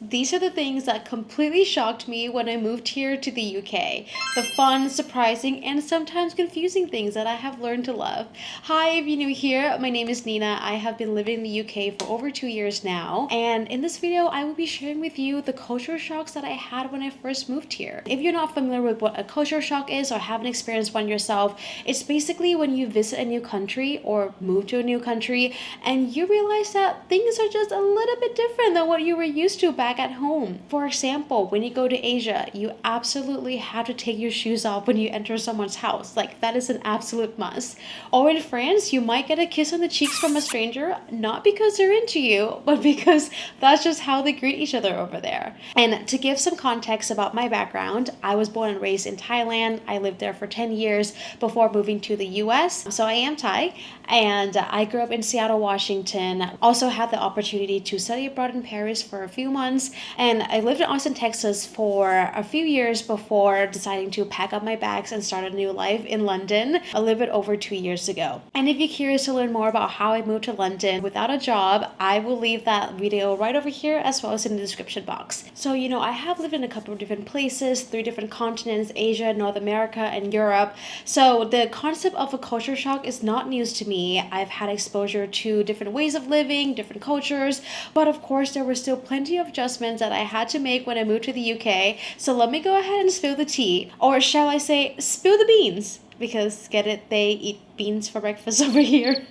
these are the things that completely shocked me when I moved here to the UK. The fun, surprising, and sometimes confusing things that I have learned to love. Hi, if you're new here, my name is Nina. I have been living in the UK for over 2 years now, and in this video, I will be sharing with you the culture shocks that I had when I first moved here. If you're not familiar with what a culture shock is or haven't experienced one yourself, it's basically when you visit a new country or move to a new country and you realize that things are just a little bit different than what you were used to back at home. For example, when you go to Asia, you absolutely have to take your shoes off when you enter someone's house. Like, that is an absolute must. Or in France, you might get a kiss on the cheeks from a stranger, not because they're into you, but because that's just how they greet each other over there. And to give some context about my background, I was born and raised in Thailand. I lived there for 10 years before moving to the US. So I am Thai, and I grew up in Seattle, Washington. Also had the opportunity to study abroad in Paris for a few months, and I lived in Austin, Texas for a few years before deciding to pack up my bags and start a new life in London a little bit over 2 years ago. And if you're curious to learn more about how I moved to London without a job, I will leave that video right over here as well as in the description box. So, I have lived in a couple of different places, 3 different continents: Asia, North America, and Europe. So the concept of a culture shock is not news to me. I've had exposure to different ways of living, different cultures, but of course there were still plenty of adjustments that I had to make when I moved to the UK. So let me go ahead and spill the tea, or shall I say spill the beans, because get it, they eat beans for breakfast over here.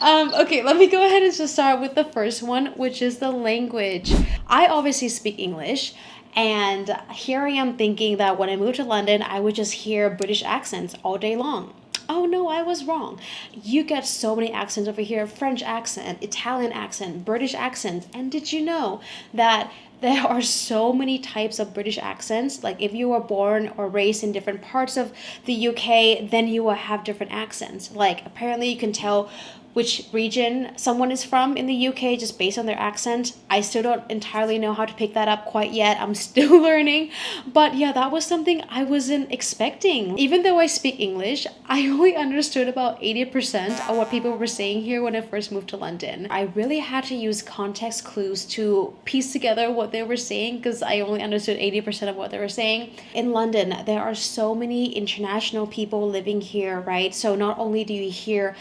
Okay, let me go ahead and just start with the first one, which is the language. I obviously speak English, and here I am thinking that when I moved to London, I would just hear British accents all day long. Oh no, I was wrong. You get so many accents over here: French accent, Italian accent, British accents. And did you know that there are so many types of British accents? Like, if you were born or raised in different parts of the UK, then you will have different accents. Like, apparently you can tell which region someone is from in the UK just based on their accent. I still don't entirely know how to pick that up quite yet. I'm still learning. But yeah, that was something I wasn't expecting. Even though I speak English, I only understood about 80% of what people were saying here when I first moved to London. I really had to use context clues to piece together what they were saying, because I only understood 80% of what they were saying. In London, there are so many international people living here, right? So not only do you hear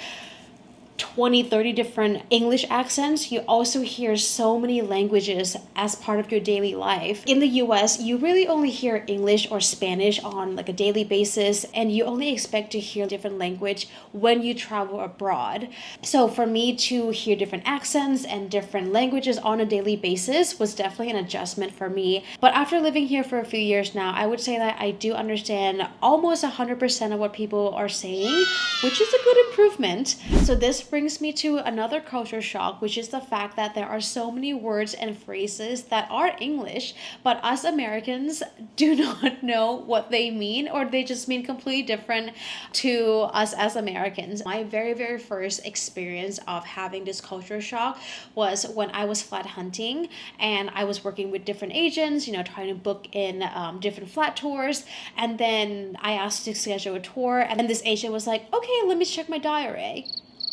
20-30 different English accents, you also hear so many languages as part of your daily life. In the US, you really only hear English or Spanish on like a daily basis, and you only expect to hear different language when you travel abroad. So for me to hear different accents and different languages on a daily basis was definitely an adjustment for me. But after living here for a few years now, I would say that I do understand almost 100% of what people are saying, which is a good improvement. So this brings me to another culture shock, which is the fact that there are so many words and phrases that are English, but us Americans do not know what they mean, or they just mean completely different to us as Americans. My very, very first experience of having this culture shock was when I was flat hunting, and I was working with different agents, trying to book in different flat tours. And then I asked to schedule a tour, and then this agent was like, okay, let me check my diary.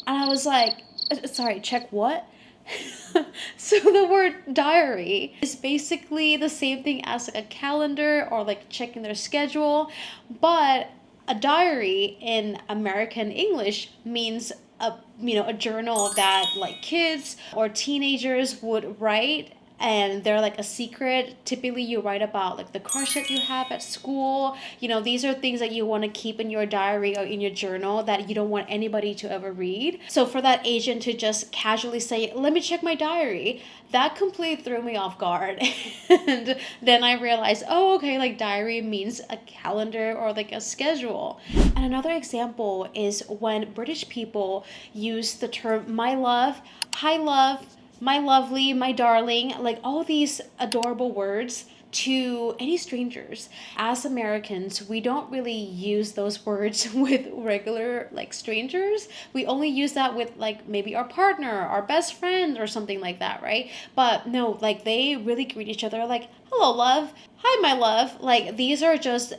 And I was like, sorry, check what? So the word diary is basically the same thing as like a calendar or like checking their schedule. But a diary in American English means a journal that like kids or teenagers would write, and they're like a secret. Typically you write about like the crush that you have at school. These are things that you want to keep in your diary or in your journal that you don't want anybody to ever read. So for that agent to just casually say, let me check my diary, that completely threw me off guard. And then I realized, oh, okay, like diary means a calendar or like a schedule. And another example is when British people use the term my love, hi love, my lovely, my darling, like all these adorable words to any strangers. As Americans, we don't really use those words with regular like strangers. We only use that with like maybe our partner, our best friend, or something like that, right? But no, like they really greet each other like, hello, love. Hi, my love. Like, these are just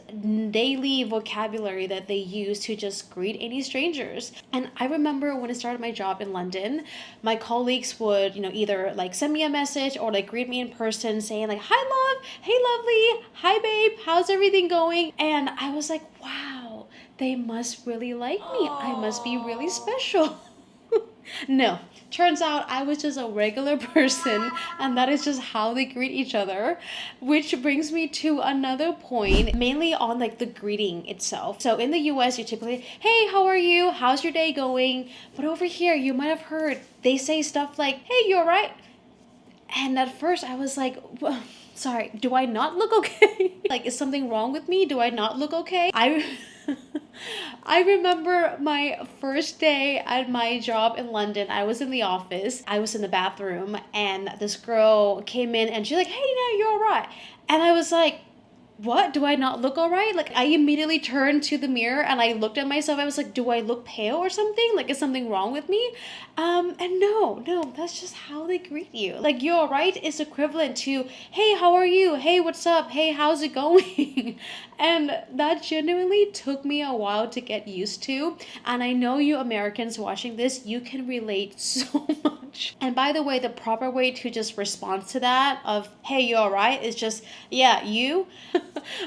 daily vocabulary that they use to just greet any strangers. And I remember when I started my job in London, my colleagues would, either like send me a message or like greet me in person saying, like, hi, love. Hey, lovely. Hi, babe. How's everything going? And I was like, wow, they must really like me. I must be really special. No, turns out I was just a regular person, and that is just how they greet each other, which brings me to another point, mainly on like the greeting itself. So in the US, you typically, hey, how are you? How's your day going? But over here, you might have heard they say stuff like, hey, you all right? And at first, I was like, sorry, do I not look okay? Like, is something wrong with me? Do I not look okay? I remember my first day at my job in London. I was in the office. I was in the bathroom, and this girl came in, and she's like, hey, you're all right. And I was like, what? Do I not look all right? Like, I immediately turned to the mirror and I looked at myself. I was like, do I look pale or something? Like, is something wrong with me? And no, that's just how they greet you. Like, you're all right is equivalent to, hey, how are you? Hey, what's up? Hey, how's it going? And that genuinely took me a while to get used to. And I know you Americans watching this, you can relate so much. And by the way, the proper way to just respond to that of, hey, you all right? Is just, yeah, you.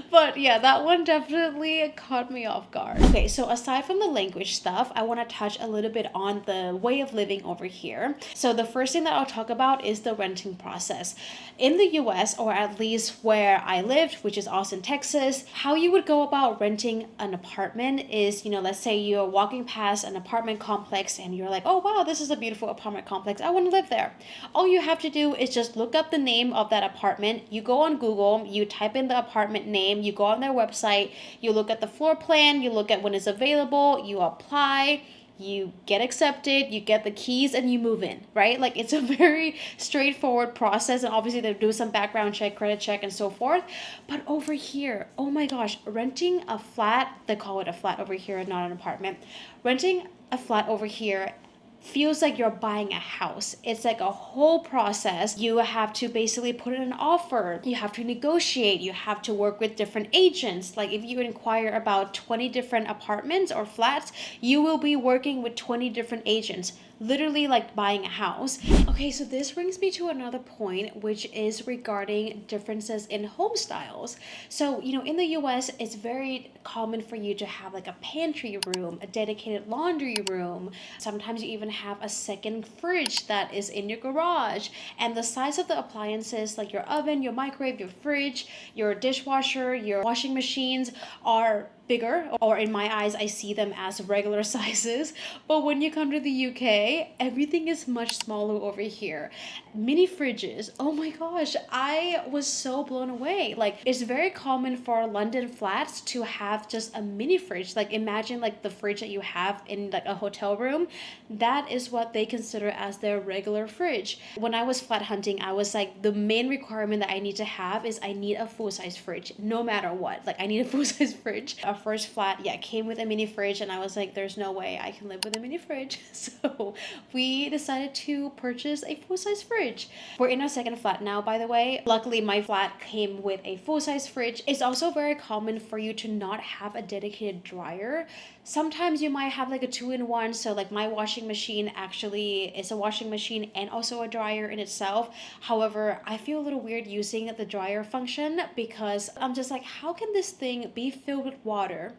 But yeah, that one definitely caught me off guard. Okay, so aside from the language stuff, I want to touch a little bit on the way of living over here. So the first thing that I'll talk about is the renting process. In the US, or at least where I lived, which is Austin, Texas, how you would go about renting an apartment is, let's say you're walking past an apartment complex and you're like, oh wow, this is a beautiful apartment complex. I want to live there. All you have to do is just look up the name of that apartment. You go on Google, you type in the apartment name, you go on their website, you look at the floor plan, you look at when it's available, you apply, you get accepted, you get the keys, and you move in, right? Like, it's a very straightforward process, and obviously they do some background check, credit check, and so forth. But over here, oh my gosh, renting a flat, they call it a flat over here, not an apartment. Renting a flat over here feels like you're buying a house. It's like a whole process. You have to basically put in an offer. You have to negotiate. You have to work with different agents. Like, if you inquire about 20 different apartments or flats, you will be working with 20 different agents. Literally like buying a house. Okay, so this brings me to another point, which is regarding differences in home styles. So, in the US, it's very common for you to have like a pantry room, a dedicated laundry room. Sometimes you even have a second fridge that is in your garage. And the size of the appliances, like your oven, your microwave, your fridge, your dishwasher, your washing machines, are bigger, or in my eyes, I see them as regular sizes. But when you come to the UK, everything is much smaller over here. Mini fridges, oh my gosh, I was so blown away. Like, it's very common for London flats to have just a mini fridge. Like, imagine like the fridge that you have in like a hotel room. That is what they consider as their regular fridge. When I was flat hunting, I was like, the main requirement that I need to have is I need a full-size fridge, no matter what. Like, I need a full-size fridge. Our first flat, came with a mini fridge, and I was like, there's no way I can live with a mini fridge. So we decided to purchase a full-size fridge. We're in our second flat now, by the way. Luckily, my flat came with a full-size fridge. It's also very common for you to not have a dedicated dryer. Sometimes you might have like a 2-in-1. So like my washing machine actually is a washing machine and also a dryer in itself. However, I feel a little weird using the dryer function because I'm just like, how can this thing be filled with water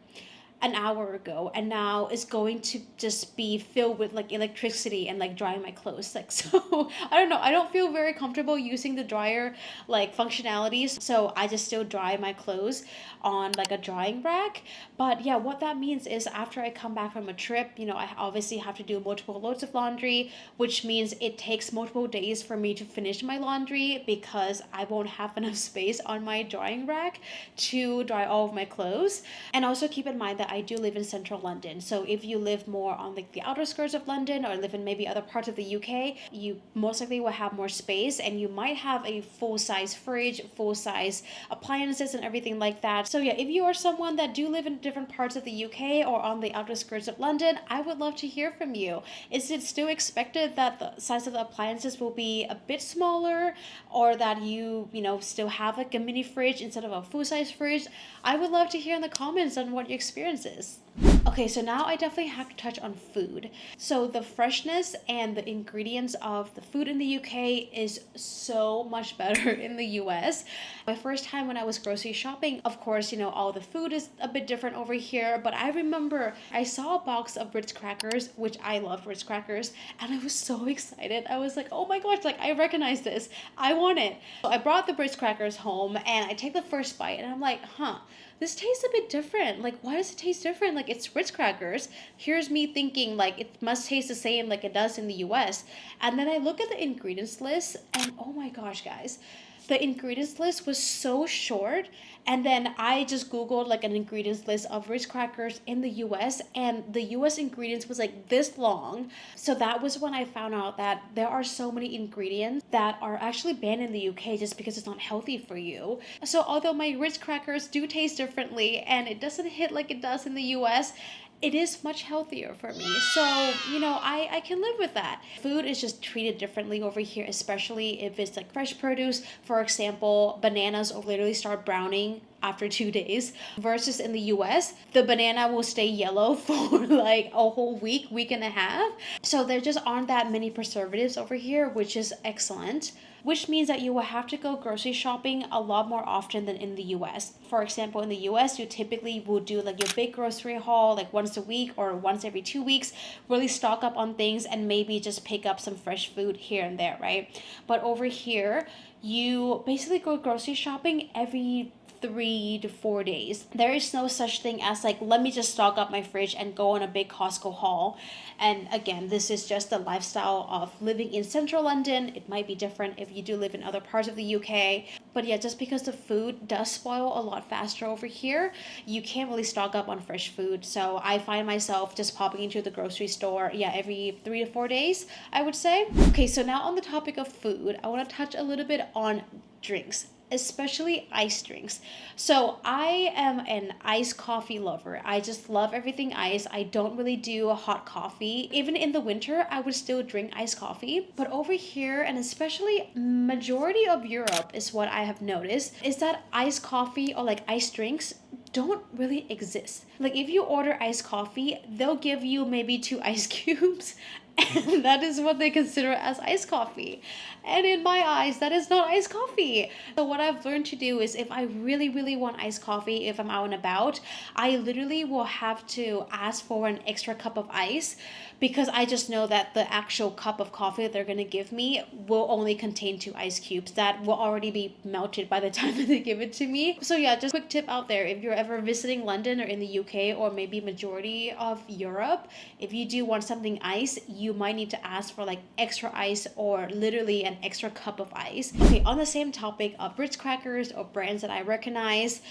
an hour ago and now is going to just be filled with like electricity and like drying my clothes? Like, so I don't know, I don't feel very comfortable using the dryer like functionalities, so I just still dry my clothes on like a drying rack. But yeah, what that means is after I come back from a trip, I obviously have to do multiple loads of laundry, which means it takes multiple days for me to finish my laundry because I won't have enough space on my drying rack to dry all of my clothes. And also keep in mind that I do live in central London. So if you live more on like the outer skirts of London or live in maybe other parts of the UK, you most likely will have more space and you might have a full-size fridge, full-size appliances and everything like that. So yeah, if you are someone that do live in different parts of the UK or on the outer skirts of London, I would love to hear from you. Is it still expected that the size of the appliances will be a bit smaller, or that you know, still have like a mini fridge instead of a full-size fridge? I would love to hear in the comments on what your experience is. Okay, so now I definitely have to touch on food. So the freshness and the ingredients of the food in the UK is so much better in the US. My first time when I was grocery shopping, of course, you know, all the food is a bit different over here, but I remember I saw a box of Ritz crackers, which I love Ritz crackers, and I was so excited. I was like, oh my gosh, like I recognize this. I want it. So I brought the Ritz crackers home and I take the first bite and I'm like, this tastes a bit different. Like, why does it taste different? Like, it's Ritz crackers. Here's me thinking, like, it must taste the same like it does in the US. And then I look at the ingredients list, and oh my gosh, guys. The ingredients list was so short, and then I just Googled like an ingredients list of Ritz crackers in the US, and the US ingredients was like this long. So that was when I found out that there are so many ingredients that are actually banned in the UK just because it's not healthy for you. So although my Ritz crackers do taste differently and it doesn't hit like it does in the US, it is much healthier for me. So, you know, I can live with that. Food is just treated differently over here, especially if it's like fresh produce. For example, bananas will literally start browning after 2 days, versus in the US, the banana will stay yellow for like a whole week and a half. So there just aren't that many preservatives over here, which is excellent. Which means that you will have to go grocery shopping a lot more often than in the US. For example, in the US, you typically will do like your big grocery haul like once a week or once every 2 weeks, really stock up on things and maybe just pick up some fresh food here and there, right? But over here, you basically go grocery shopping every 3 to 4 days. There is no such thing as like, let me just stock up my fridge and go on a big Costco haul. And again, this is just the lifestyle of living in central London. It might be different if you do live in other parts of the UK. But yeah, just because the food does spoil a lot faster over here, you can't really stock up on fresh food. So I find myself just popping into the grocery store, every 3 to 4 days, I would say. Okay, so now on the topic of food, I want to touch a little bit on drinks, especially iced drinks. So I am an iced coffee lover. I just love everything iced. I don't really do a hot coffee. Even in the winter, I would still drink iced coffee. But over here, and especially majority of Europe, is what I have noticed, is that iced coffee or like iced drinks don't really exist. Like if you order iced coffee, they'll give you maybe 2 ice cubes, and that is what they consider as iced coffee. And in my eyes, that is not iced coffee. So what I've learned to do is if I really, really want iced coffee, if I'm out and about, I literally will have to ask for an extra cup of ice, because I just know that the actual cup of coffee that they're going to give me will only contain 2 ice cubes that will already be melted by the time that they give it to me. So yeah, just a quick tip out there. If you're ever visiting London or in the UK or maybe majority of Europe, if you do want something ice, you might need to ask for like extra ice or literally an extra cup of ice. Okay, on the same topic of Ritz crackers or brands that I recognize,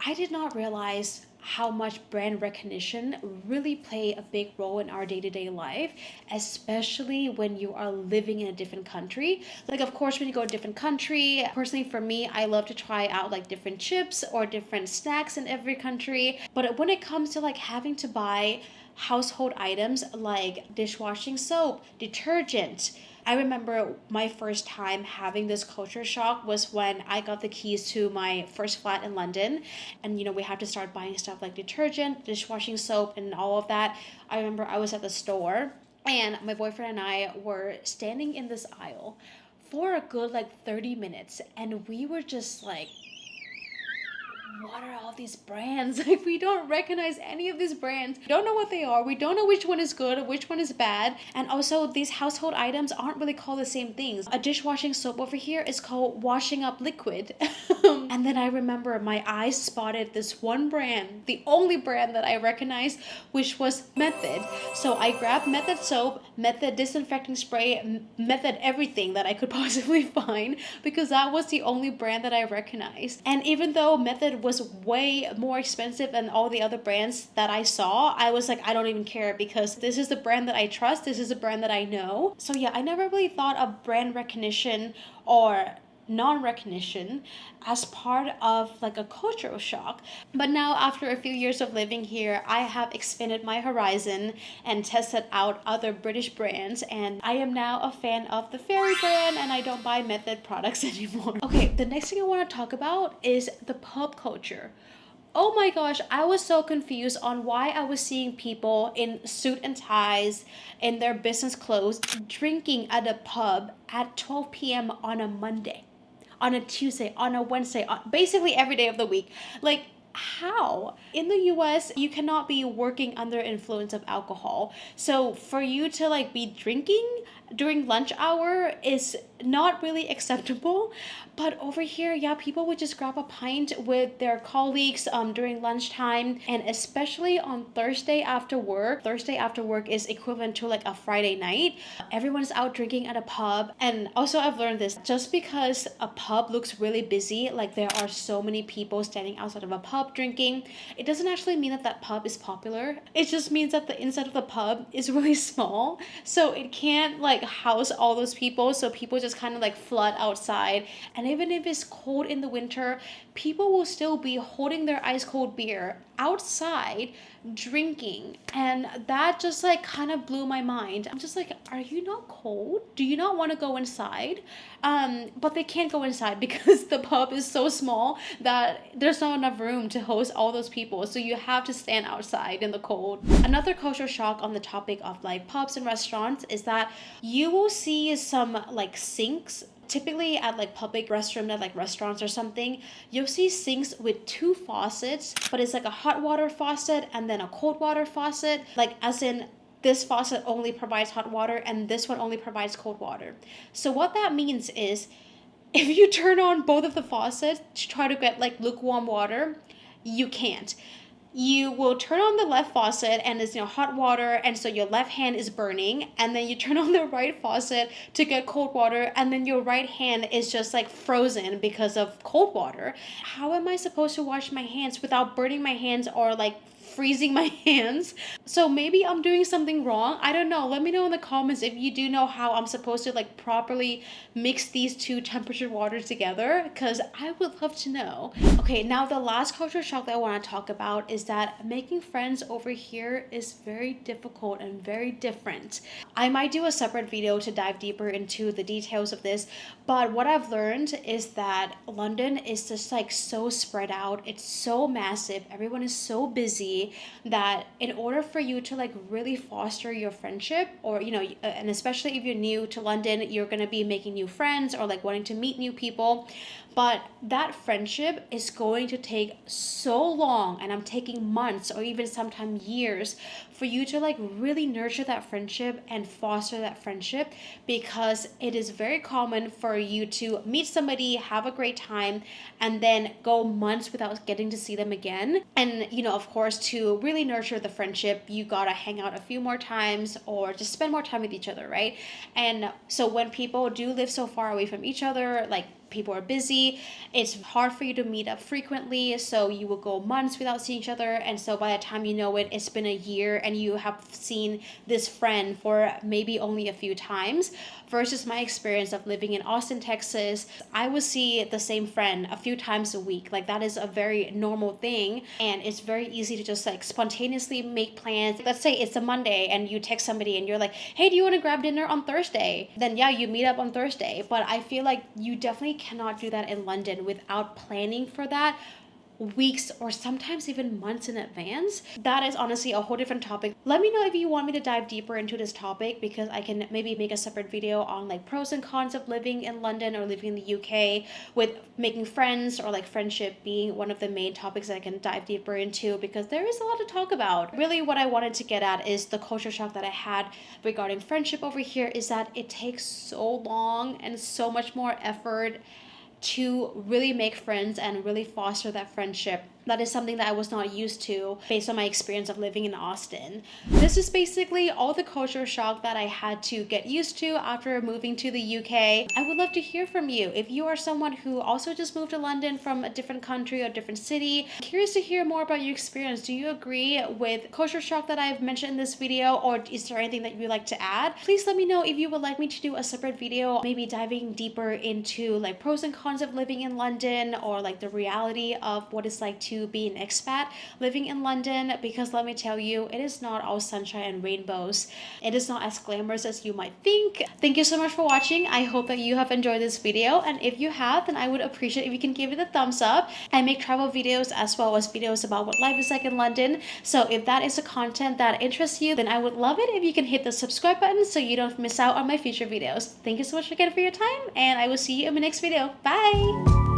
I did not realize how much brand recognition really play a big role in our day-to-day life, especially when you are living in a different country. Like, of course, when you go to a different country, personally for me, I love to try out like different chips or different snacks in every country. But when it comes to like having to buy household items like dishwashing soap, detergent, I remember my first time having this culture shock was when I got the keys to my first flat in London, and we had to start buying stuff like detergent, dishwashing soap, and all of that. I remember I was at the store and my boyfriend and I were standing in this aisle for a good like 30 minutes, and we were just like, what are all these brands? Like, we don't recognize any of these brands. We don't know what they are. We don't know which one is good or which one is bad. And also, these household items aren't really called the same things. A dishwashing soap over here is called washing up liquid. And then I remember my eyes spotted this one brand, the only brand that I recognized, which was Method. So I grabbed Method soap, Method disinfecting spray, Method everything that I could possibly find, because that was the only brand that I recognized. And even though Method it was way more expensive than all the other brands that I saw, I was like, I don't even care, because this is the brand that I trust. This is the brand that I know. So yeah, I never really thought of brand recognition or non-recognition as part of like a cultural shock. But now, after a few years of living here, I have expanded my horizon and tested out other British brands, and I am now a fan of the Fairy brand, and I don't buy Method products anymore. Okay, the next thing I want to talk about is the pub culture. Oh my gosh, I was so confused on why I was seeing people in suit and ties in their business clothes drinking at a pub at 12 p.m. on a Monday, on a Tuesday, on a Wednesday, basically every day of the week. Like, how? In the US, you cannot be working under influence of alcohol. So for you to like be drinking during lunch hour is not really acceptable. But over here, yeah, people would just grab a pint with their colleagues during lunchtime, and especially on Thursday after work. Thursday after work is equivalent to like a Friday night. Everyone's out drinking at a pub. And also, I've learned this, just because a pub looks really busy, like there are so many people standing outside of a pub drinking, it doesn't actually mean that that pub is popular. It just means that the inside of the pub is really small, so it can't like house all those people. So people just kind of like flood outside, and even if it's cold in the winter, people will still be holding their ice cold beer outside drinking. And that just like kind of blew my mind. I'm just like, are you not cold? Do you not want to go inside? But they can't go inside because the pub is so small that there's not enough room to host all those people, so you have to stand outside in the cold. Another culture shock on the topic of like pubs and restaurants is that you will see some like sinks. Typically at like public restroom at like restaurants or something, you'll see sinks with two faucets, but it's like a hot water faucet and then a cold water faucet, like as in this faucet only provides hot water and this one only provides cold water. So what that means is, if you turn on both of the faucets to try to get like lukewarm water, you can't. You will turn on the left faucet and it's hot water, and so your left hand is burning, and then you turn on the right faucet to get cold water, and then your right hand is just like frozen because of cold water. How am I supposed to wash my hands without burning my hands or like freezing my hands? So maybe I'm doing something wrong. I don't know. Let me know in the comments if you do know how I'm supposed to like properly mix these two temperature waters together, because I would love to know. Okay, now the last culture shock that I want to talk about is that making friends over here is very difficult and very different. I might do a separate video to dive deeper into the details of this, but what I've learned is that London is just like so spread out. It's so massive. Everyone is so busy that in order for you to like really foster your friendship, or and especially if you're new to London, you're going to be making new friends or like wanting to meet new people, but that friendship is going to take so long, and I'm taking months or even sometimes years for you to like really nurture that friendship and foster that friendship, because it is very common for you to meet somebody, have a great time, and then go months without getting to see them again. And of course, to really nurture the friendship, you gotta hang out a few more times or just spend more time with each other, right? And so when people do live so far away from each other, like people are busy, it's hard for you to meet up frequently, so you will go months without seeing each other, and so by the time you know it, it's been a year and you have seen this friend for maybe only a few times. Versus my experience of living in Austin, Texas, I would see the same friend a few times a week. Like that is a very normal thing, and it's very easy to just like spontaneously make plans. Let's say it's a Monday and you text somebody and you're like, hey, do you want to grab dinner on Thursday? Then yeah, you meet up on Thursday. But I feel like you definitely cannot do that in London without planning for that weeks or sometimes even months in advance. That is honestly a whole different topic. Let me know if you want me to dive deeper into this topic, because I can maybe make a separate video on like pros and cons of living in London or living in the UK, with making friends or like friendship being one of the main topics that I can dive deeper into, because there is a lot to talk about. Really what I wanted to get at is the culture shock that I had regarding friendship over here is that it takes so long and so much more effort to really make friends and really foster that friendship. That is something that I was not used to based on my experience of living in Austin. This is basically all the culture shock that I had to get used to after moving to the UK. I would love to hear from you. If you are someone who also just moved to London from a different country or different city, I'm curious to hear more about your experience. Do you agree with culture shock that I've mentioned in this video, or is there anything that you'd like to add? Please let me know if you would like me to do a separate video, maybe diving deeper into like pros and cons of living in London, or like the reality of what it's like to be an expat living in London, because let me tell you, it is not all sunshine and rainbows. It is not as glamorous as you might think. Thank you so much for watching. I hope that you have enjoyed this video, and if you have, then I would appreciate if you can give it a thumbs up. I make travel videos as well as videos about what life is like in London, so if that is a content that interests you, then I would love it if you can hit the subscribe button so you don't miss out on my future videos. Thank you so much again for your time, and I will see you in my next video. Bye!